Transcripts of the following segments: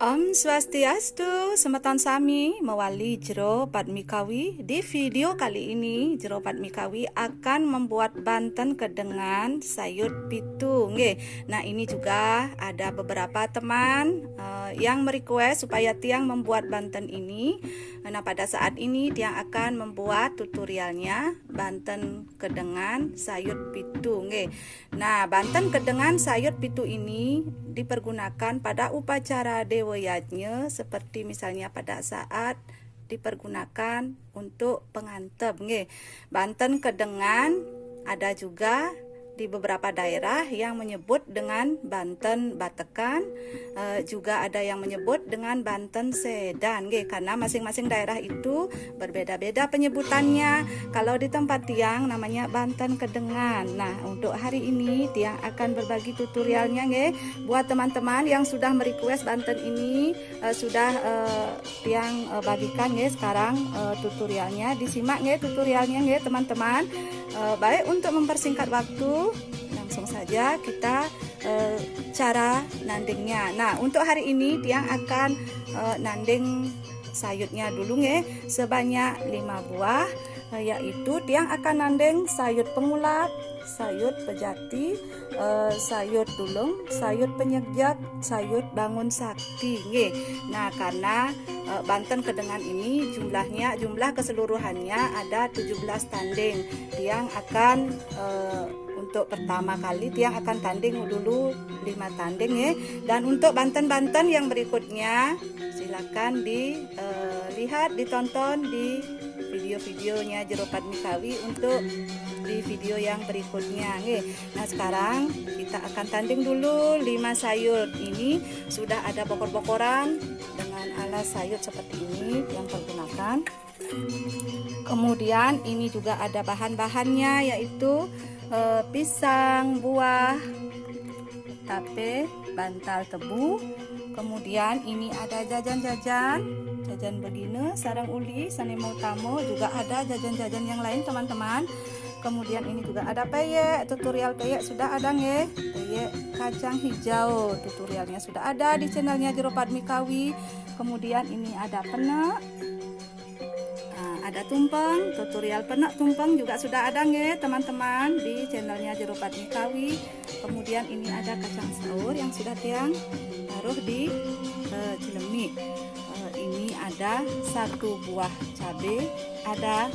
Om Swastiastu, Semeton Sami, mewali Jero Padmikawi. Di video kali ini, Jero Padmikawi akan membuat banten kedengan sayur pitu. Nggih. Nah, ini juga ada beberapa teman yang merequest supaya Tiang membuat banten ini. Nah, pada saat ini Tiang akan membuat tutorialnya banten kedengan sayur pitu. Nggih. Nah, banten kedengan sayur pitu ini dipergunakan pada upacara dewa yajnya, seperti misalnya pada saat dipergunakan untuk pengantep. Nggih. Banten kedengan ada juga di beberapa daerah yang menyebut dengan banten batekan, juga ada yang menyebut dengan banten sedan, karena masing-masing daerah itu berbeda-beda penyebutannya. Kalau di tempat Tiang namanya banten kedengan. Nah, untuk hari ini Tiang akan berbagi tutorialnya, buat teman-teman yang sudah merequest banten ini, sudah Tiang bagikan, sekarang tutorialnya. Disimak tutorialnya, teman-teman. Baik, untuk mempersingkat waktu, langsung saja kita cara nandingnya. Nah, untuk hari ini Tiang akan nanding sayurnya dulu, sebanyak 5 buah, yaitu Tiang akan nanding sayur pengulap, sayur pejati, sayur tulung, sayur penyegjak, sayur bangun sakti. Nah, karena banten kedengan ini jumlah keseluruhannya ada 17 tanding. Tiang akan untuk pertama kali Tiang akan tanding dulu 5 tanding, dan untuk banten-banten yang berikutnya silakan dilihat, ditonton di video-videonya Jero Padmikawi untuk di video yang berikutnya. Nah, sekarang kita akan tanding dulu 5 sayur. Ini sudah ada bokor-bokoran dengan alas sayur seperti ini yang pergunakan. Kemudian ini juga ada bahan-bahannya, yaitu pisang, buah, tape, bantal tebu. Kemudian ini ada jajan begini, sarang uli, sanemo utama, juga ada jajan-jajan yang lain, teman-teman. Kemudian ini juga ada peyek, tutorial peyek sudah ada, peyek kacang hijau, tutorialnya sudah ada di channelnya Jero Padmikawi. Kemudian ini ada penek, ada tumpeng, tutorial penek tumpeng juga sudah ada, teman-teman, di channelnya Jero Padmikawi. Kemudian ini ada kacang saur yang sudah Tiang taruh di cilemik. Ini ada 1 buah cabai, ada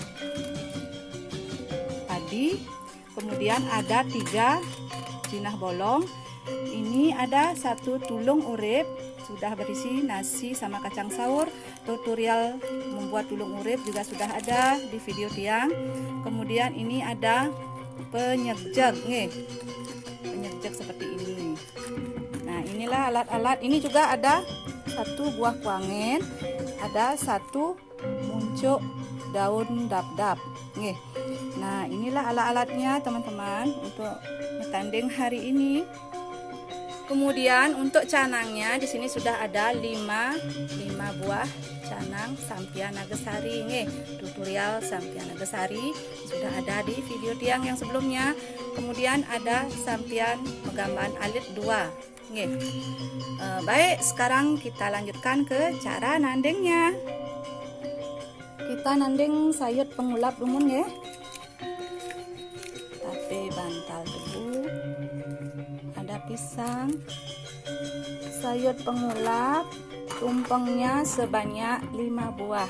padi, kemudian ada 3 jinah bolong. Ini ada 1 tulung urip, sudah berisi nasi sama kacang saur. Tutorial membuat tulung urip juga sudah ada di video Tiang. Kemudian ini ada penyegjak, penyegjak seperti ini. Nah, inilah alat-alat. Ini juga ada 1 buah kuangen, ada 1 muncuk daun dap-dap. Nah, inilah alat-alatnya, teman-teman, untuk tanding hari ini. Kemudian untuk canangnya di sini sudah ada 5 buah canang Sampian Nagasari. Tutorial Sampian Nagasari sudah ada di video Tiang yang sebelumnya. Kemudian ada Sampian Megamban Alit 2. Baik, sekarang kita lanjutkan ke cara nandingnya. Kita nanding sayur pengulap rumun, tape bantal tebu, ada pisang, sayur pengulap, tumpengnya sebanyak 5 buah.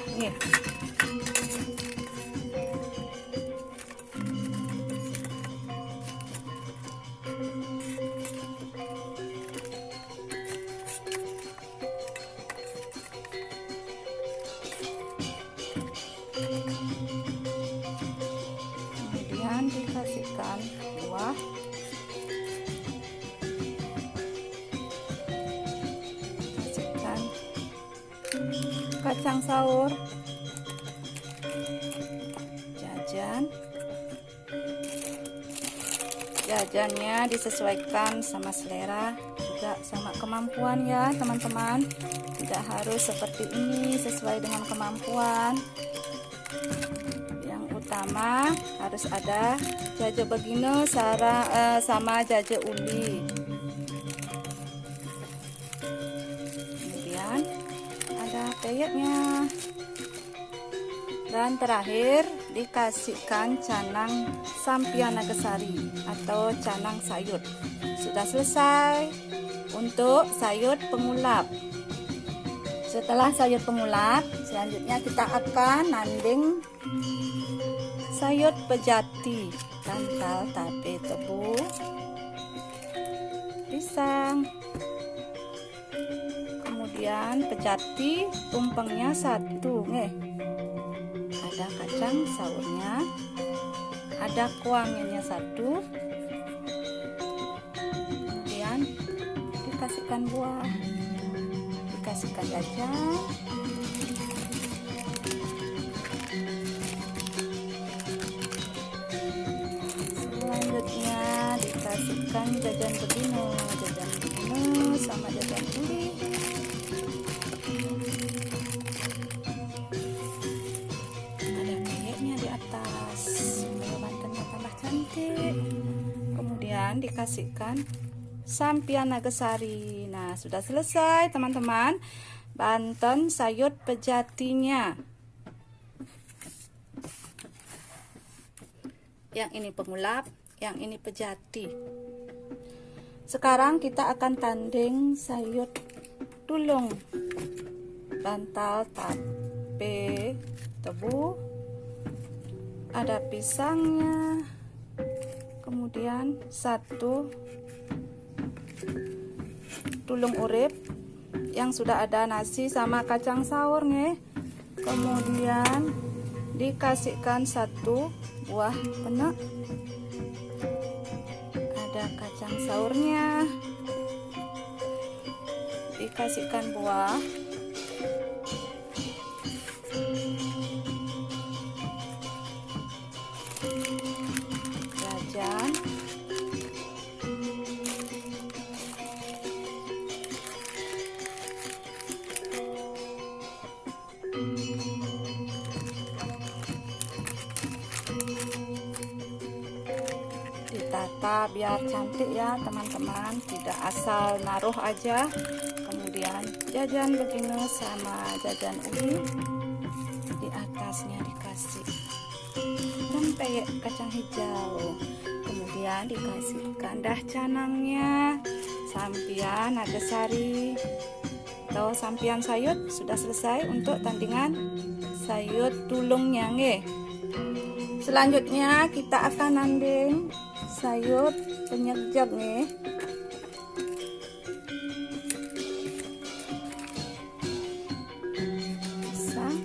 Kemudian dikasihkan buah, kasihkan kacang saur, jajannya disesuaikan sama selera, juga sama kemampuan, ya teman-teman. Tidak harus seperti ini, sesuai dengan kemampuan. Yang utama harus ada jaje begini sama jaje uli. Kemudian peyeknya. Dan terakhir dikasihkan canang Sampian Nagasari atau canang sayur. Sudah selesai untuk sayur pengulap. Setelah sayur pengulap, selanjutnya kita akan nanding sayur pejati, tangkal, tape, tebu, pisang. Kemudian pejati tumpengnya satu, ada kacang saurnya, ada kuahnya satu. Kemudian dikasihkan buah, dikasihkan jajan, selanjutnya dikasihkan jajan begini sama jajan uli. Ada peyeknya di atas supaya Bantennya tambah cantik. Kemudian dikasihkan Sampian Nagasari. Nah, sudah selesai teman-teman, Banten sayur pejatinya. Yang ini pengulap, yang ini pejati. Sekarang kita akan tanding sayur tulung, bantal, tape, tebu, ada pisangnya, kemudian satu tulung urip yang sudah ada nasi sama kacang saur, kemudian dikasihkan satu buah penek, ada kacang saurnya, dikasihkan buah, jajan, ditata biar cantik ya teman-teman, tidak asal naruh aja. Kemudian jajan begini sama jajan uli di atasnya dikasih, dan peyek kacang hijau. Kemudian dikasihkan dah canangnya Sampian Nagasari atau Sampian sayur. Sudah selesai untuk tandingan sayur tulungnya, Selanjutnya kita akan nanding sayur penyerjap, pisang,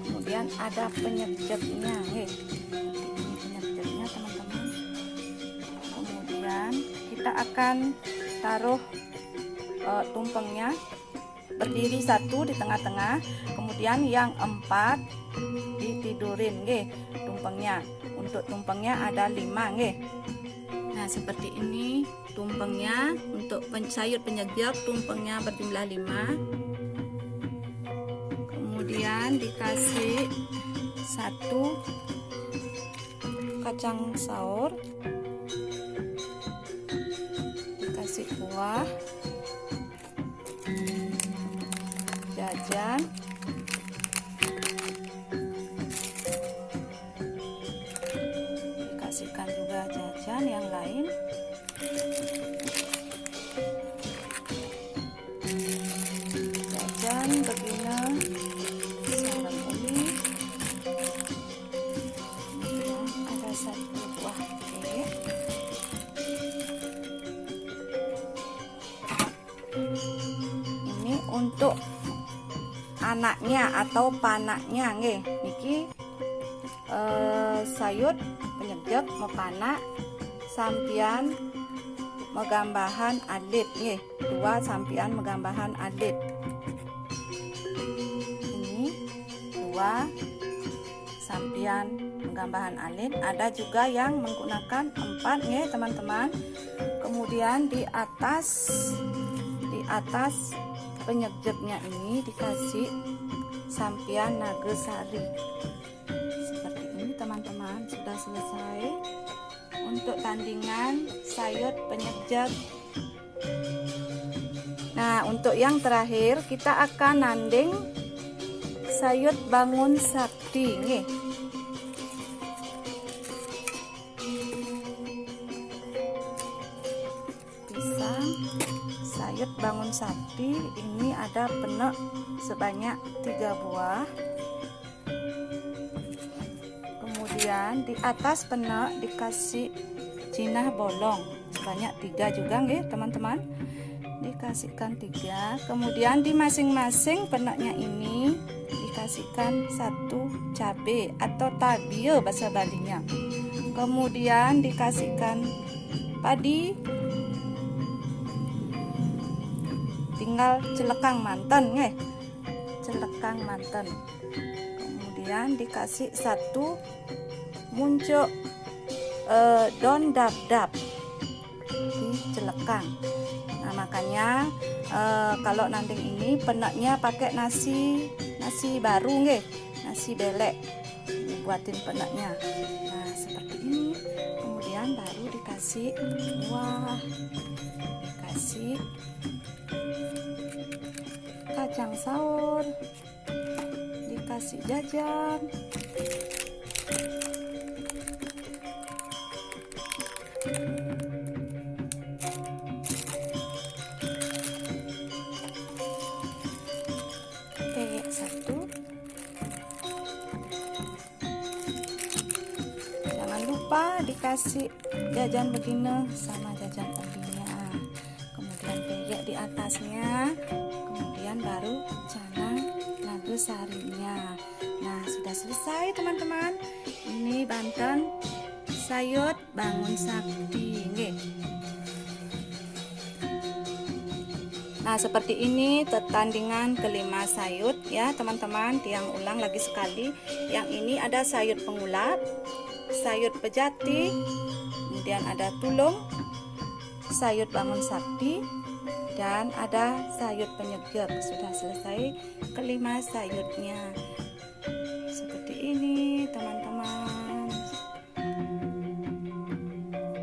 kemudian ada penyerjapnya, ini penyerjapnya teman-teman. Kemudian kita akan taruh tumpengnya berdiri satu di tengah-tengah, kemudian yang 4 ditidurin, tumpengnya. Untuk tumpengnya ada 5, Nah, seperti ini tumpengnya. Untuk sayur penyerjap tumpengnya berjumlah 5. Kemudian dikasih satu kacang saur, dikasih buah, jajan, dikasihkan juga jajan yang lain, jajan begini, sarang uli, ada satu buah peyek, ini untuk anaknya atau panaknya, niki sayur penyerjap mepanak Sampian megambahan alit, 2 Sampian megambahan alit. Ini 2 Sampian megambahan alit. Ada juga yang menggunakan 4, teman-teman. Kemudian di atas penyerjapnya ini dikasih Sampian Nagasari. Seperti ini teman-teman, sudah selesai untuk tandingan sayur penyerjap Nah, untuk yang terakhir kita akan nanding sayur bangun sakti nggih. Pisang, sayur bangun sakti ini ada penek sebanyak 3 buah. Kemudian di atas penek dikasih jinah bolong sebanyak 3 juga nggih teman-teman. Dikasihkan 3. Kemudian di masing-masing peneknya ini dikasihkan 1 cabai atau tabie bahasa Balinya. Kemudian dikasihkan padi, tinggal celekang manten nggih, celekang manten. Kemudian dikasih 1 muncuk daun dap-dap di celekang. Nah, makanya kalau nanding ini peneknya pakai nasi baru nggih, nasi belek dibuatin peneknya. Nah, seperti ini. Kemudian baru dikasih kuah, dikasih kacang saur, dikasih jajan. Peyek 1. Jangan lupa dikasih jajan begini sama jajan olinya. Kemudian peyek di atasnya. Kemudian baru canang lagu sarinya. Nah, sudah selesai teman-teman. Ini Banten sayur bangun sakti nggih. Nah, seperti ini pertandingan kelima sayur ya teman-teman. Tiang ulang lagi sekali. Yang ini ada sayur pengulap, sayur pejati, kemudian ada tulung, sayur bangun sakti, dan ada sayur penyeger. Sudah selesai kelima sayurnya. Seperti ini teman-teman.